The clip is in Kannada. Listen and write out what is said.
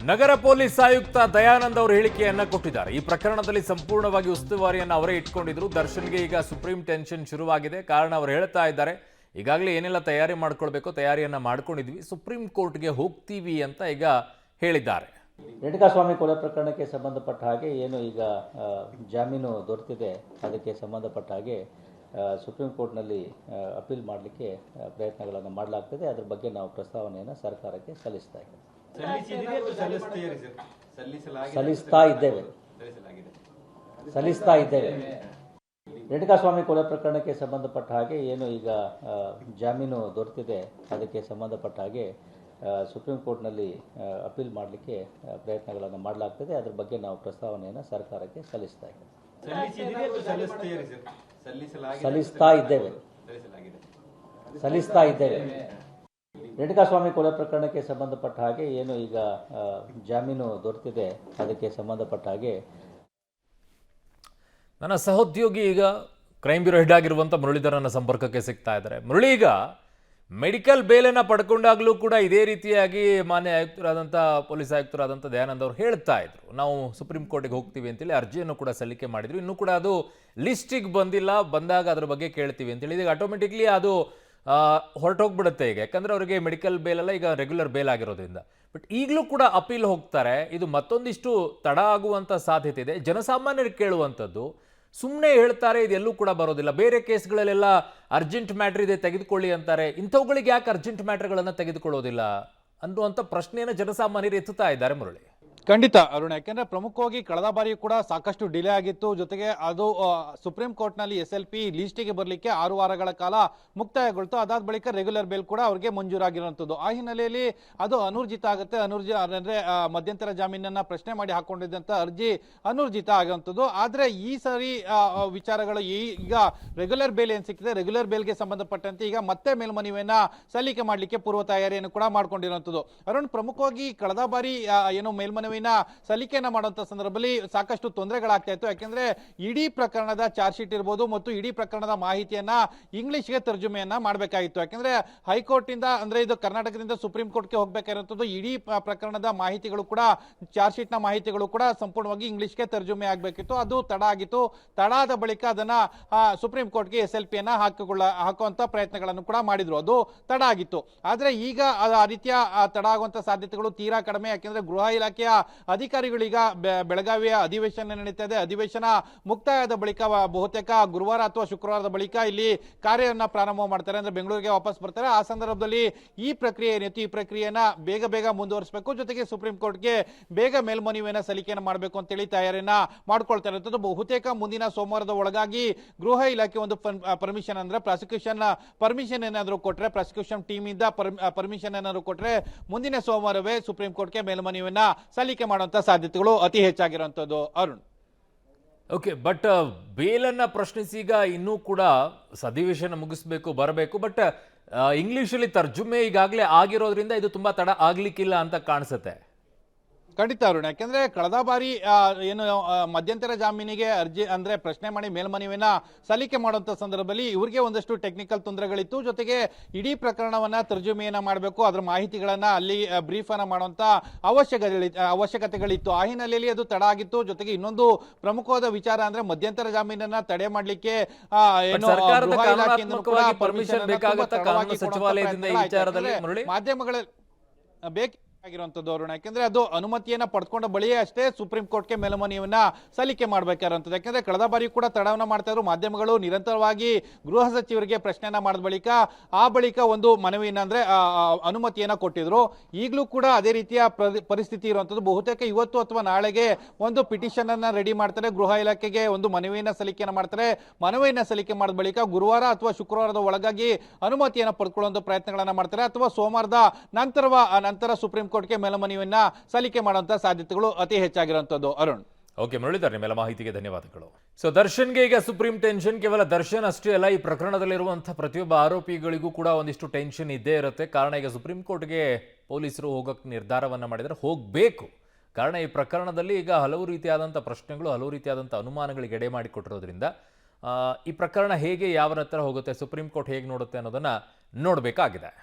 ನಗರ ಪೊಲೀಸ್ ಆಯುಕ್ತ ದಯಾನಂದ್ ಅವರು ಹೇಳಿಕೆಯನ್ನ ಕೊಟ್ಟಿದ್ದಾರೆ. ಈ ಪ್ರಕರಣದಲ್ಲಿ ಸಂಪೂರ್ಣವಾಗಿ ಉಸ್ತುವಾರಿಯನ್ನು ಅವರೇ ಇಟ್ಕೊಂಡಿದ್ರು. ದರ್ಶನ್ಗೆ ಈಗ ಸುಪ್ರೀಂ ಟೆನ್ಷನ್ ಶುರುವಾಗಿದೆ. ಕಾರಣ ಅವರು ಹೇಳ್ತಾ ಇದ್ದಾರೆ, ಈಗಾಗಲೇ ಏನೆಲ್ಲ ತಯಾರಿ ಮಾಡ್ಕೊಳ್ಬೇಕು ತಯಾರಿಯನ್ನ ಮಾಡ್ಕೊಂಡಿದ್ವಿ, ಸುಪ್ರೀಂ ಕೋರ್ಟ್ಗೆ ಹೋಗ್ತೀವಿ ಅಂತ ಈಗ ಹೇಳಿದ್ದಾರೆ. ರೇಣುಕಾಸ್ವಾಮಿ ಕೊಲೆ ಪ್ರಕರಣಕ್ಕೆ ಸಂಬಂಧಪಟ್ಟ ಹಾಗೆ ಏನು ಈಗ ಜಾಮೀನು ದೊರೆತಿದೆ, ಅದಕ್ಕೆ ಸಂಬಂಧಪಟ್ಟ ಹಾಗೆ ಸುಪ್ರೀಂ ಕೋರ್ಟ್ನಲ್ಲಿ ಅಪೀಲ್ ಮಾಡಲಿಕ್ಕೆ ಪ್ರಯತ್ನಗಳನ್ನು ಮಾಡಲಾಗ್ತದೆ. ಅದರ ಬಗ್ಗೆ ನಾವು ಪ್ರಸ್ತಾವನೆಯನ್ನು ಸರ್ಕಾರಕ್ಕೆ ಸಲ್ಲಿಸ್ತಾ ಇದ್ದೇವೆ. ರೇಣುಕಾಸ್ವಾಮಿ ಕೊಲೆ ಪ್ರಕರಣಕ್ಕೆ ಸಂಬಂಧಪಟ್ಟ ಹಾಗೆ ಏನು ಈಗ ಜಾಮೀನು ದೊರೆತಿದೆ, ಅದಕ್ಕೆ ಸಂಬಂಧಪಟ್ಟ ಹಾಗೆ ಸುಪ್ರೀಂ ಕೋರ್ಟ್ನಲ್ಲಿ ಅಪೀಲ್ ಮಾಡಲಿಕ್ಕೆ ಪ್ರಯತ್ನಗಳನ್ನು ಮಾಡಲಾಗ್ತದೆ. ಅದರ ಬಗ್ಗೆ ನಾವು ಪ್ರಸ್ತಾವನೆಯನ್ನು ಸರ್ಕಾರಕ್ಕೆ ಸಲ್ಲಿಸ್ತಾ ಇದ್ದೇವೆ. ರೇಣುಕಾಸ್ವಾಮಿ ಕೊಲೆ ಪ್ರಕರಣಕ್ಕೆ ಸಂಬಂಧಪಟ್ಟ ಹಾಗೆ ಏನು ಈಗ ಜಾಮೀನು ದೊರೆತಿದೆ, ಅದಕ್ಕೆ ಸಂಬಂಧಪಟ್ಟ ಹಾಗೆ ನನ್ನ ಸಹೋದ್ಯೋಗಿ ಈಗ ಕ್ರೈಮ್ ಬ್ಯೂರೋ ಹೆಡ್ ಆಗಿರುವಂಥ ಮುರಳೀಧರನ ಸಂಪರ್ಕಕ್ಕೆ ಸಿಗ್ತಾ ಇದ್ದಾರೆ. ಮುರಳಿ, ಈಗ ಮೆಡಿಕಲ್ ಬೇಲನ್ನು ಪಡ್ಕೊಂಡಾಗಲೂ ಕೂಡ ಇದೇ ರೀತಿಯಾಗಿ ಮಾನ್ಯ ಆಯುಕ್ತರಾದಂಥ ಪೊಲೀಸ್ ಆಯುಕ್ತರಾದಂಥ ದಯಾನಂದ್ ಅವರು ಹೇಳ್ತಾ ಇದ್ರು, ನಾವು ಸುಪ್ರೀಂ ಕೋರ್ಟಿಗೆ ಹೋಗ್ತೀವಿ ಅಂತೇಳಿ ಅರ್ಜಿಯನ್ನು ಕೂಡ ಸಲ್ಲಿಕೆ ಮಾಡಿದ್ರು. ಇನ್ನೂ ಕೂಡ ಅದು ಲಿಸ್ಟಿಗೆ ಬಂದಿಲ್ಲ, ಬಂದಾಗ ಅದ್ರ ಬಗ್ಗೆ ಕೇಳ್ತೀವಿ ಅಂತೇಳಿ ಈಗ ಆಟೋಮೆಟಿಕ್ಲಿ ಅದು ಹೊರಟೋಗ್ಬಿಡುತ್ತೆ ಈಗ. ಯಾಕಂದರೆ ಅವರಿಗೆ ಮೆಡಿಕಲ್ ಬೇಲೆಲ್ಲ ಈಗ ರೆಗ್ಯುಲರ್ ಬೇಲ್ ಆಗಿರೋದ್ರಿಂದ. ಬಟ್ ಈಗಲೂ ಕೂಡ ಅಪೀಲ್ ಹೋಗ್ತಾರೆ. ಇದು ಮತ್ತೊಂದಿಷ್ಟು ತಡ ಆಗುವಂಥ ಸಾಧ್ಯತೆ ಇದೆ. ಜನಸಾಮಾನ್ಯರಿಗೆ ಕೇಳುವಂಥದ್ದು, ಸುಮ್ಮನೆ ಹೇಳ್ತಾರೆ ಇದೆಲ್ಲೂ ಕೂಡ ಬರೋದಿಲ್ಲ, ಬೇರೆ ಕೇಸ್ಗಳಲ್ಲೆಲ್ಲ ಅರ್ಜೆಂಟ್ ಮ್ಯಾಟ್ರ್ ಇದೆ ತೆಗೆದುಕೊಳ್ಳಿ ಅಂತಾರೆ, ಇಂಥವುಗಳಿಗೆ ಯಾಕೆ ಅರ್ಜೆಂಟ್ ಮ್ಯಾಟ್ರ್ಗಳನ್ನು ತೆಗೆದುಕೊಳ್ಳೋದಿಲ್ಲ ಅನ್ನುವಂಥ ಪ್ರಶ್ನೆಯನ್ನು ಜನಸಾಮಾನ್ಯರು ಎತ್ತುತ್ತಾ ಇದ್ದಾರೆ. ಮುರಳಿ, ಖಂಡಿತ ಅರುಣ್, ಯಾಕೆಂದ್ರೆ ಪ್ರಮುಖವಾಗಿ ಕಳೆದ ಬಾರಿಯೂ ಕೂಡ ಸಾಕಷ್ಟು ಡಿಲೇ ಆಗಿತ್ತು. ಜೊತೆಗೆ ಅದು ಸುಪ್ರೀಂ ಕೋರ್ಟ್ನಲ್ಲಿ SLP ಲೀಸ್ಟಿಗೆ ಬರಲಿಕ್ಕೆ 6 ವಾರಗಳ ಕಾಲ ಮುಕ್ತಾಯಗೊಳ್ತು. ಅದಾದ ಬಳಿಕ ರೆಗ್ಯುಲರ್ ಬೇಲ್ ಕೂಡ ಅವರಿಗೆ ಮಂಜೂರಾಗಿರುವಂಥದ್ದು. ಆ ಹಿನ್ನೆಲೆಯಲ್ಲಿ ಅದು ಅನೂರ್ಜಿತ ಆಗುತ್ತೆ. ಅಂದ್ರೆ ಮಧ್ಯಂತರ ಜಾಮೀನನ್ನ ಪ್ರಶ್ನೆ ಮಾಡಿ ಹಾಕೊಂಡಿದ್ದಂಥ ಅರ್ಜಿ ಅನೂರ್ಜಿತ ಆಗುವಂಥದ್ದು. ಆದರೆ ಈ ಸಾರಿ ವಿಚಾರಗಳು ಈಗ ರೆಗ್ಯುಲರ್ ಬೇಲ್ ಏನ್ ಸಿಕ್ಕಿದೆ, ರೆಗ್ಯುಲರ್ ಬೇಲ್ಗೆ ಸಂಬಂಧಪಟ್ಟಂತೆ ಈಗ ಮತ್ತೆ ಮೇಲ್ಮನವಿಯನ್ನ ಸಲ್ಲಿಕೆ ಮಾಡಲಿಕ್ಕೆ ಪೂರ್ವ ತಯಾರಿಯನ್ನು ಕೂಡ ಮಾಡ್ಕೊಂಡಿರುವಂಥದ್ದು. ಅರುಣ್, ಪ್ರಮುಖವಾಗಿ ಕಳೆದ ಬಾರಿ ಏನು ಮೇಲ್ಮನವಿ ಸಲ್ಲಿಕೆಯನ್ನ ಮಾಡುವಂತ ಸಂದರ್ಭದಲ್ಲಿ ಸಾಕಷ್ಟು ತೊಂದರೆಗಳಾಗ್ತಾ ಇತ್ತು. ಯಾಕೆಂದ್ರೆ ಇಡೀ ಪ್ರಕರಣದ ಚಾರ್ಜ್ ಶೀಟ್ ಇರಬಹುದು ಮತ್ತು ಇಡೀ ಪ್ರಕರಣದ ಮಾಹಿತಿಯನ್ನ ಇಂಗ್ಲಿಷ್ಗೆ ತರ್ಜುಮೆಯನ್ನ ಮಾಡಬೇಕಾಗಿತ್ತು. ಯಾಕೆಂದ್ರೆ ಹೈಕೋರ್ಟ್ ಇಂದ, ಅಂದ್ರೆ ಇದು ಕರ್ನಾಟಕದಿಂದ ಸುಪ್ರೀಂ ಕೋರ್ಟ್ಗೆ ಹೋಗಬೇಕಾಗಿರುವಂತದ್ದು, ಇಡೀ ಪ್ರಕರಣದ ಮಾಹಿತಿಗಳು ಕೂಡ ಚಾರ್ಜ್ ಶೀಟ್ ನ ಮಾಹಿತಿಗಳು ಕೂಡ ಸಂಪೂರ್ಣವಾಗಿ ಇಂಗ್ಲಿಷ್ಗೆ ತರ್ಜುಮೆ ಆಗಬೇಕಿತ್ತು. ಅದು ತಡ ಆಗಿತ್ತು. ತಡ ಆದ ಬಳಿಕ ಅದನ್ನ ಸುಪ್ರೀಂ ಕೋರ್ಟ್ಗೆ SLP ಯನ್ನ ಹಾಕುವಂತ ಪ್ರಯತ್ನಗಳನ್ನು ಕೂಡ ಮಾಡಿದ್ರು. ಅದು ತಡ ಆಗಿತ್ತು. ಆದ್ರೆ ಈಗ ಆ ರೀತಿಯ ತಡ ಆಗುವಂತ ಸಾಧ್ಯತೆಗಳು ತೀರಾ ಕಡಿಮೆ. ಯಾಕೆಂದ್ರೆ ಗೃಹ ಇಲಾಖೆಯ ಅಧಿಕಾರಿಗಳೀಗ ಬೆಳಗಾವಿಯ ಅಧಿವೇಶನ ನಡೀತಾ ಇದೆ. ಅಧಿವೇಶನ ಮುಕ್ತಾಯದ ಬಳಿಕ ಬಹುತೇಕ ಗುರುವಾರ ಅಥವಾ ಶುಕ್ರವಾರದ ಬಳಿಕ ಇಲ್ಲಿ ಕಾರ್ಯವನ್ನ ಪ್ರಾರಂಭ ಮಾಡ್ತಾರೆ, ಅಂದ್ರೆ ಬೆಂಗಳೂರಿಗೆ ವಾಪಸ್ ಬರ್ತಾರೆ. ಆ ಸಂದರ್ಭದಲ್ಲಿ ಈ ಪ್ರಕ್ರಿಯೆ ಏನಿತ್ತು, ಈ ಪ್ರಕ್ರಿಯೆಯನ್ನ ಬೇಗ ಮುಂದುವರಿಸಬೇಕು. ಜೊತೆಗೆ ಸುಪ್ರೀಂ ಕೋರ್ಟ್ಗೆ ಬೇಗ ಮೇಲ್ಮನವಿಯನ್ನ ಸಲ್ಲಿಕೆಯನ್ನು ಮಾಡಬೇಕು ಅಂತೇಳಿ ತಯಾರಿಯನ್ನ ಮಾಡ್ಕೊಳ್ತಾ ಇರುವಂತದ್ದು. ಬಹುತೇಕ ಮುಂದಿನ ಸೋಮವಾರದ ಒಳಗಾಗಿ ಗೃಹ ಇಲಾಖೆ ಒಂದು ಪರ್ಮಿಷನ್, ಅಂದ್ರೆ ಪ್ರಾಸಿಕ್ಯೂಷನ್ ಪರ್ಮಿಷನ್ ಏನಾದರೂ ಕೊಟ್ರೆ, ಪ್ರಾಸಿಕ್ಯೂಷನ್ ಟೀಮ್ ಇಂದ ಪರ್ಮಿಷನ್ ಏನಾದರೂ ಕೊಟ್ರೆ ಮುಂದಿನ ಸೋಮವಾರವೇ ಸುಪ್ರೀಂ ಕೋರ್ಟ್ಗೆ ಮೇಲ್ಮನವಿಯನ್ನ ಸಲ್ಲಿಕೆ ಮಾಡುವಂತ ಸಾಧ್ಯತೆಗಳು ಅತಿ ಹೆಚ್ಚಾಗಿರುವಂತದ್ದು. ಅರುಣ್, ಓಕೆ, ಬಟ್ ಬೇಲನ್ನ ಪ್ರಶ್ನಿಸಿ ಈಗ ಇನ್ನೂ ಕೂಡ ಅಧಿವೇಶನ ಮುಗಿಸ್ಬೇಕು, ಬರಬೇಕು. ಬಟ್ ಇಂಗ್ಲಿಷಲ್ಲಿ ತರ್ಜುಮೆ ಈಗಾಗಲೇ ಆಗಿರೋದ್ರಿಂದ ಇದು ತುಂಬಾ ತಡ ಆಗ್ಲಿಕ್ಕಿಲ್ಲ ಅಂತ ಕಾಣಿಸುತ್ತೆ. ಖಂಡಿತ ಅರುಣ್, ಯಾಕೆಂದ್ರೆ ಕಳೆದ ಬಾರಿ ಏನು ಮಧ್ಯಂತರ ಜಾಮೀನಿಗೆ ಅರ್ಜಿ, ಅಂದ್ರೆ ಪ್ರಶ್ನೆ ಮಾಡಿ ಮೇಲ್ಮನವಿಯನ್ನ ಸಲ್ಲಿಕೆ ಮಾಡುವಂತ ಸಂದರ್ಭದಲ್ಲಿ ಇವರಿಗೆ ಒಂದಷ್ಟು ಟೆಕ್ನಿಕಲ್ ತೊಂದರೆಗಳಿತ್ತು. ಜೊತೆಗೆ ಇಡೀ ಪ್ರಕರಣವನ್ನ ತರ್ಜುಮೆಯನ್ನ ಮಾಡಬೇಕು, ಅದರ ಮಾಹಿತಿಗಳನ್ನ ಅಲ್ಲಿ ಬ್ರೀಫ್ ಅನ್ನ ಮಾಡುವಂತ ಅವಶ್ಯಕತೆಗಳಿತ್ತು. ಆ ಹಿನ್ನೆಲೆಯಲ್ಲಿ ಅದು ತಡ ಆಗಿತ್ತು. ಜೊತೆಗೆ ಇನ್ನೊಂದು ಪ್ರಮುಖವಾದ ವಿಚಾರ ಅಂದ್ರೆ ಮಧ್ಯಂತರ ಜಾಮೀನನ್ನ ತಡೆ ಮಾಡಲಿಕ್ಕೆ ಮಾಧ್ಯಮಗಳಲ್ಲಿ ಆಗಿರುವಂತದ್ದು ಅರುಣ. ಯಾಕೆಂದ್ರೆ ಅದು ಅನುಮತಿಯನ್ನ ಪಡ್ಕೊಂಡ ಬಳಿಯೇ ಅಷ್ಟೇ ಸುಪ್ರೀಂ ಕೋರ್ಟ್ಗೆ ಮೇಲ್ಮನವಿಯನ್ನ ಸಲ್ಲಿಕೆ ಮಾಡಬೇಕಾಗಿರುವಂತದ್ದು. ಯಾಕೆಂದ್ರೆ ಕಳೆದ ಬಾರಿ ಕೂಡ ತಡವನ್ನ ಮಾಡ್ತಾ ಇದ್ರು. ಮಾಧ್ಯಮಗಳು ನಿರಂತರವಾಗಿ ಗೃಹ ಸಚಿವರಿಗೆ ಪ್ರಶ್ನೆಯನ್ನ ಮಾಡಿದ ಬಳಿಕ ಒಂದು ಮನವಿಯನ್ನ, ಅಂದ್ರೆ ಅನುಮತಿಯನ್ನ ಕೊಟ್ಟಿದ್ರು. ಈಗಲೂ ಕೂಡ ಅದೇ ರೀತಿಯ ಪರಿಸ್ಥಿತಿ ಇರುವಂತದ್ದು. ಬಹುತೇಕ ಇವತ್ತು ಅಥವಾ ನಾಳೆಗೆ ಒಂದು ಪಿಟಿಷನ್ ಅನ್ನ ರೆಡಿ ಮಾಡ್ತಾರೆ, ಗೃಹ ಇಲಾಖೆಗೆ ಒಂದು ಮನವಿಯನ್ನ ಸಲ್ಲಿಕೆಯನ್ನ ಮಾಡ್ತಾರೆ. ಮನವಿಯನ್ನ ಸಲ್ಲಿಕೆ ಮಾಡಿದ ಬಳಿಕ ಗುರುವಾರ ಅಥವಾ ಶುಕ್ರವಾರದ ಒಳಗಾಗಿ ಅನುಮತಿಯನ್ನ ಪಡ್ಕೊಳ್ಳುವಂತ ಪ್ರಯತ್ನಗಳನ್ನ ಮಾಡ್ತಾರೆ, ಅಥವಾ ಸೋಮವಾರದ ನಂತರ ಸುಪ್ರೀಂ ಕೋರ್ಟ್ಗೆ ಮೇಲ್ಮನವಿಯನ್ನ ಸಲ್ಲಿಕೆ ಮಾಡುವಂತ ಸಾಧ್ಯತೆಗಳು ಅತಿ ಹೆಚ್ಚಾಗಿರುವಂತದ್ದು. ಅರುಣ್, ಓಕೆ ಮುರಳೀಧರ್, ನಿಮ್ಮೆಲ್ಲ ಮಾಹಿತಿಗೆ ಧನ್ಯವಾದಗಳು. ಸೊ ದರ್ಶನ್ಗೆ ಈಗ ಸುಪ್ರೀಂ ಟೆನ್ಷನ್. ಕೇವಲ ದರ್ಶನ್ ಅಷ್ಟೇ ಅಲ್ಲ, ಈ ಪ್ರಕರಣದಲ್ಲಿರುವಂತಹ ಪ್ರತಿಯೊಬ್ಬ ಆರೋಪಿಗಳಿಗೂ ಕೂಡ ಒಂದಿಷ್ಟು ಟೆನ್ಷನ್ ಇದ್ದೇ ಇರುತ್ತೆ. ಕಾರಣ ಈಗ ಸುಪ್ರೀಂ ಕೋರ್ಟ್ಗೆ ಪೊಲೀಸರು ಹೋಗಕ್ಕೆ ನಿರ್ಧಾರವನ್ನ ಮಾಡಿದರೆ ಹೋಗಬೇಕು. ಕಾರಣ ಈ ಪ್ರಕರಣದಲ್ಲಿ ಈಗ ಹಲವು ರೀತಿಯಾದಂಥ ಪ್ರಶ್ನೆಗಳು, ಹಲವು ರೀತಿಯಾದಂಥ ಅನುಮಾನಗಳಿಗೆ ಎಡೆ ಮಾಡಿಕೊಟ್ಟಿರೋದ್ರಿಂದ ಈ ಪ್ರಕರಣ ಹೇಗೆ ಯಾವ ಹತ್ರ ಹೋಗುತ್ತೆ, ಸುಪ್ರೀಂ ಕೋರ್ಟ್ ಹೇಗೆ ನೋಡುತ್ತೆ ಅನ್ನೋದನ್ನ ನೋಡಬೇಕಾಗಿದೆ.